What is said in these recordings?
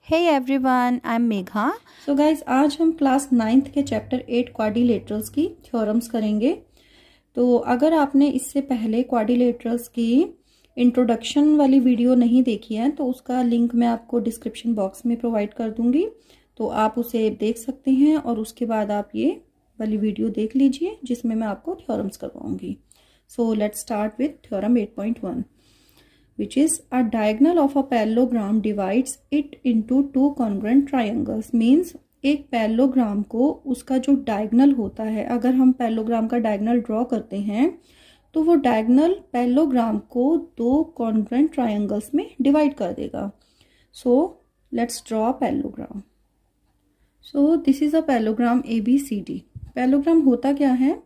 Hey everyone, I'm Megha. So guys आज हम class 9th के चैप्टर 8 क्वाड्रिलेटरल्स की थ्योरम्स करेंगे। तो अगर आपने इससे पहले क्वाड्रिलेटरल्स की इंट्रोडक्शन वाली वीडियो नहीं देखी है तो उसका लिंक मैं आपको डिस्क्रिप्शन बॉक्स में प्रोवाइड कर दूंगी, तो आप उसे देख सकते हैं और उसके बाद आप ये वाली वीडियो देख लीजिए जिसमें मैं आपको थ्योरम्स करवाऊंगी। So let's start with theorem 8.1, which is a diagonal of a parallelogram divides it into two congruent triangles। means एक पैरेललोग्राम को उसका जो डायगनल होता है, अगर हम पैरेललोग्राम का डायगनल ड्रॉ करते हैं तो वो डायगनल पैरेललोग्राम को दो कॉन्ग्रुएंट ट्रायंगल्स में डिवाइड कर देगा। So let's draw parallelogram. So this is a parallelogram ABCD। Parallelogram होता क्या है?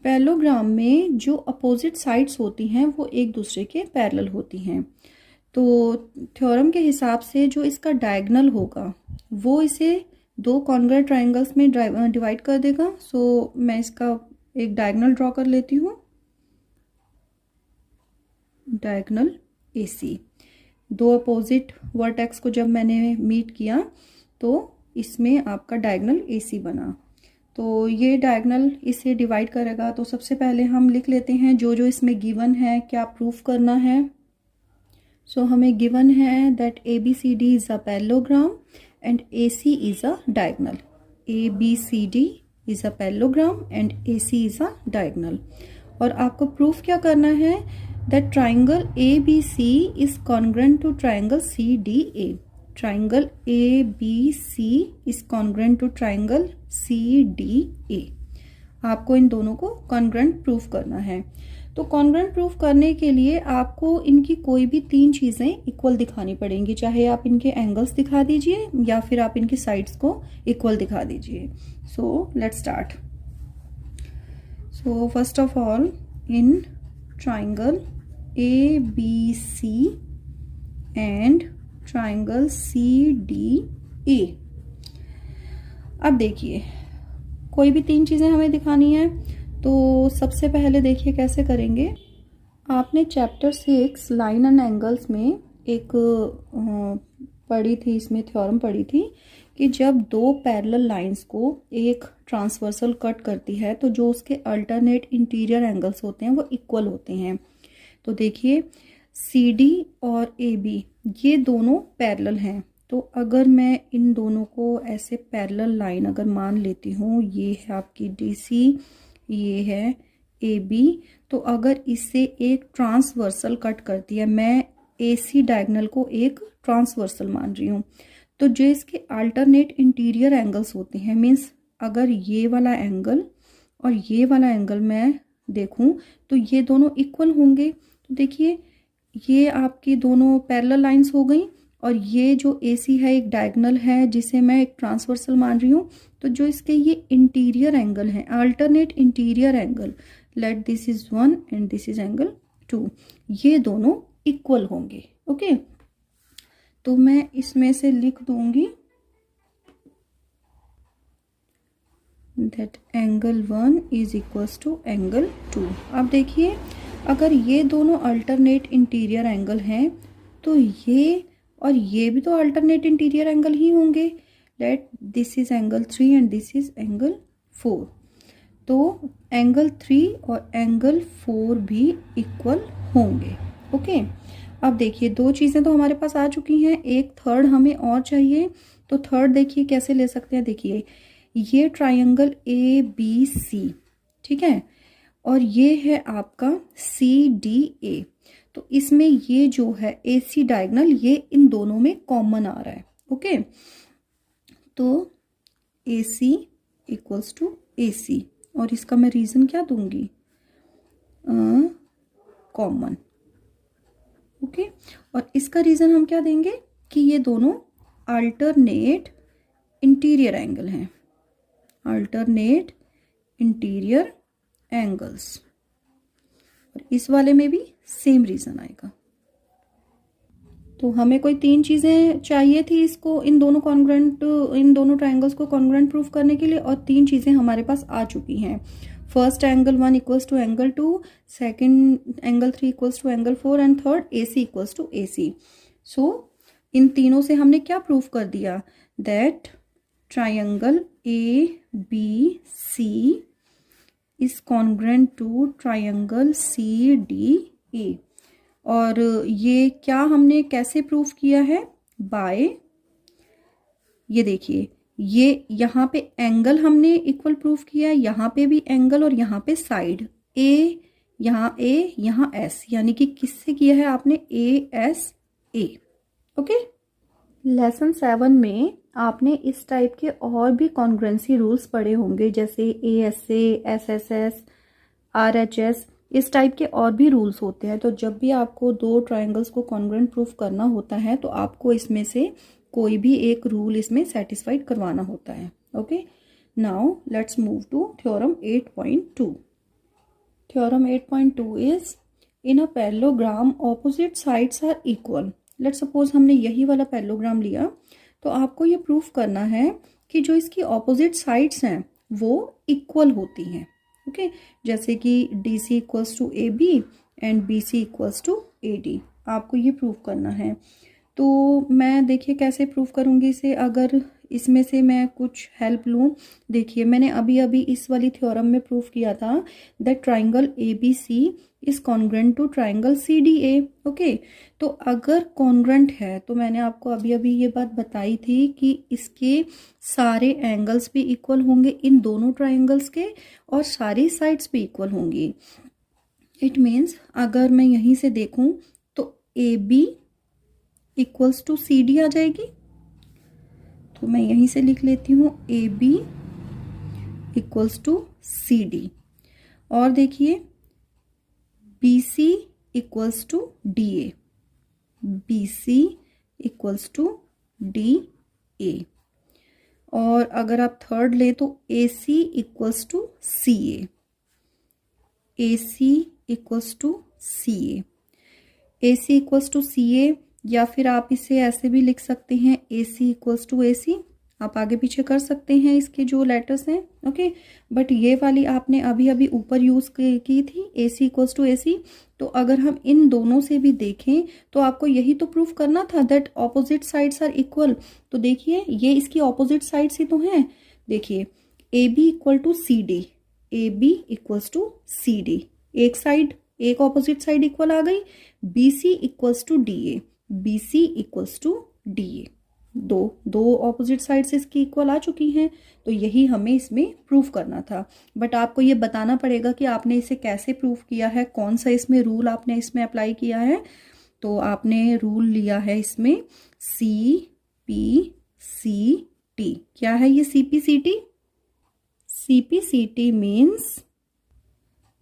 पैरेललोग्राम में जो अपोजिट साइड्स होती हैं वो एक दूसरे के पैरेलल होती हैं। तो थ्योरम के हिसाब से जो इसका डायगनल होगा वो इसे दो कॉन्ग्रुएंट ट्रायंगल्स में डिवाइड कर देगा। सो मैं इसका एक डायगनल ड्रॉ कर लेती हूँ, डायगनल AC। दो अपोजिट वर्टेक्स को जब मैंने मीट किया तो इसमें आपका डायगनल AC बना। तो ये डायगनल इसे डिवाइड करेगा। तो सबसे पहले हम लिख लेते हैं जो जो इसमें गिवन है, क्या प्रूफ करना है। सो हमें गिवन है that ABCD is a parallelogram and AC is a diagonal. ABCD is a parallelogram and AC is a diagonal. और आपको प्रूफ क्या करना है? That triangle ABC is congruent to triangle CDA। triangle ABC is congruent to triangle CDA। आपको इन दोनों को congruent proof करना है। तो congruent प्रूफ करने के लिए आपको इनकी कोई भी तीन चीज़ें इक्वल दिखानी पड़ेंगी, चाहे आप इनके एंगल्स दिखा दीजिए या फिर आप इनकी साइड्स को इक्वल दिखा दीजिए। सो let's start. So first of all in triangle ABC and triangle CDA। अब देखिए कोई भी तीन चीज़ें हमें दिखानी है, तो सबसे पहले देखिए कैसे करेंगे। आपने चैप्टर 6 लाइन एंड एंगल्स में एक पढ़ी थी, इसमें थ्योरम पढ़ी थी कि जब दो पैरेलल लाइंस को एक ट्रांसवर्सल कट करती है तो जो उसके अल्टरनेट इंटीरियर एंगल्स होते हैं वो इक्वल होते हैं। तो देखिए CD और AB ये दोनों पैरेलल हैं। तो अगर मैं इन दोनों को ऐसे पैरेलल लाइन अगर मान लेती हूँ, ये है आपकी DC, ये है AB, तो अगर इससे एक ट्रांसवर्सल कट करती है, मैं AC डायगनल को एक ट्रांसवर्सल मान रही हूँ, तो जो इसके अल्टरनेट इंटीरियर एंगल्स होते हैं, मीन्स अगर ये वाला एंगल और ये वाला एंगल मैं देखूँ तो ये दोनों इक्वल होंगे। तो देखिए ये आपकी दोनों पैरेलल लाइंस हो गई और ये जो AC है एक डायगनल है जिसे मैं एक ट्रांसवर्सल मान रही हूँ। तो जो इसके ये इंटीरियर एंगल हैं, alternate interior angle, let this is 1 and this is angle 2, ये दोनों इक्वल होंगे। ओके, तो मैं इसमें से लिख दूंगी that angle 1 is equals to angle 2। अब देखिए अगर ये दोनों अल्टरनेट इंटीरियर एंगल हैं तो ये और ये भी तो अल्टरनेट इंटीरियर एंगल ही होंगे। Let this is angle 3 and this is angle 4। तो एंगल 3 और एंगल 4 भी इक्वल होंगे। ओके, अब देखिए दो चीज़ें तो हमारे पास आ चुकी हैं, एक थर्ड हमें और चाहिए। तो थर्ड देखिए कैसे ले सकते हैं। देखिए ये ट्राइंगल ABC, ठीक है, और ये है आपका CDA। तो इसमें ये जो है AC डायगनल ये इन दोनों में कॉमन आ रहा है। ओके, तो AC इक्वल्स टू AC, और इसका मैं रीजन क्या दूंगी? कॉमन। ओके, और इसका रीजन हम क्या देंगे कि ये दोनों अल्टरनेट इंटीरियर एंगल हैं, अल्टरनेट इंटीरियर एंगल्स। और इस वाले में भी सेम रीजन आएगा। तो हमें कोई तीन चीजें चाहिए थी इसको, इन दोनों ट्रायंगल्स को कॉन्ग्रुएंट प्रूफ करने के लिए, और तीन चीजें हमारे पास आ चुकी हैं। First angle 1 equals to angle 2, second angle 3 equals to angle 4 and third AC equals to AC। So इन तीनों से हमने क्या प्रूफ कर दिया, that triangle ABC is congruent to triangle CDA। और ये क्या हमने कैसे प्रूफ किया है, बाय, ये देखिए, ये यहाँ पे एंगल हमने इक्वल प्रूफ किया है, यहाँ पे भी एंगल और यहाँ पे साइड, A यहाँ S, यानी कि किससे किया है आपने, ASA। ओके, लेसन 7 में आपने इस टाइप के और भी कॉन्ग्रुएंसी रूल्स पढ़े होंगे, जैसे ASA, SSS, RHS, इस टाइप के और भी रूल्स होते हैं। तो जब भी आपको दो ट्रायंगल्स को कॉन्ग्रुएंट प्रूफ करना होता है तो आपको इसमें से कोई भी एक रूल इसमें सेटिस्फाइड करवाना होता है। Okay, now let's move to theorem 8.2। Theorem 8.2 is in a parallelogram opposite sides are equal. Let's suppose हमने यही वाला पैरेललोग्राम लिया, तो आपको ये प्रूफ करना है कि जो इसकी ऑपोजिट साइड्स हैं वो इक्वल होती हैं। ओके, जैसे कि DC equals to AB and BC equals to AD, आपको ये प्रूफ करना है। तो मैं देखिए कैसे प्रूफ करूँगी इसे, अगर इसमें से मैं कुछ हेल्प लूँ। देखिए मैंने अभी अभी इस वाली थ्योरम में प्रूफ किया था that triangle ABC is congruent to triangle CDA। Okay, तो अगर कॉन्ग्रुएंट है तो मैंने आपको अभी अभी ये बात बताई थी कि इसके सारे एंगल्स भी इक्वल होंगे इन दोनों ट्राइंगल्स के, और सारी साइड्स भी इक्वल होंगी। इट मीन्स अगर मैं यहीं से देखूं तो AB इक्वल्स टू CD आ जाएगी। तो मैं यहीं से लिख लेती हूँ AB इक्वल्स टू CD। और देखिए BC equals to DA, BC equals to DA। और अगर आप थर्ड ले तो AC equals to CA, AC equals to CA, AC equals to CA, या फिर आप इसे ऐसे भी लिख सकते हैं AC इक्वल्स टू AC। आप आगे पीछे कर सकते हैं इसके जो लेटर्स हैं। ओके, बट ये वाली आपने अभी अभी ऊपर यूज की थी AC इक्वल्स टू AC। तो अगर हम इन दोनों से भी देखें तो आपको यही तो प्रूफ करना था that opposite sides are equal. तो देखिए ये इसकी ऑपोजिट साइड्स ही तो हैं। देखिए AB equal to CD, AB equals to CD, एक साइड, एक ऑपोजिट साइड इक्वल आ गई। BC equals to DA, BC equals to DA, दो ऑपोजिट साइड्स इसकी इक्वल आ चुकी हैं। तो यही हमें इसमें प्रूफ करना था। बट आपको ये बताना पड़ेगा कि आपने इसे कैसे प्रूफ किया है, कौन सा इसमें रूल आपने इसमें अप्लाई किया है। तो आपने रूल लिया है इसमें CPCT। क्या है ये CPCT? CPCT means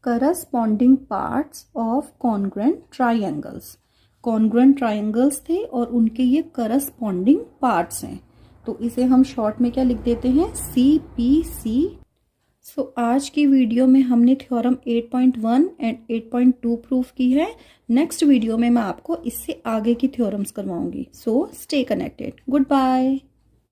corresponding parts of congruent triangles. Congruent triangles थे और उनके ये करस्पॉन्डिंग पार्ट्स हैं, तो इसे हम शॉर्ट में क्या लिख देते हैं, CPC। सो आज की वीडियो में हमने थ्योरम 8.1 एंड 8.2 प्रूफ की है। नेक्स्ट वीडियो में मैं आपको इससे आगे की थ्योरम्स करवाऊंगी। So stay connected. Good bye.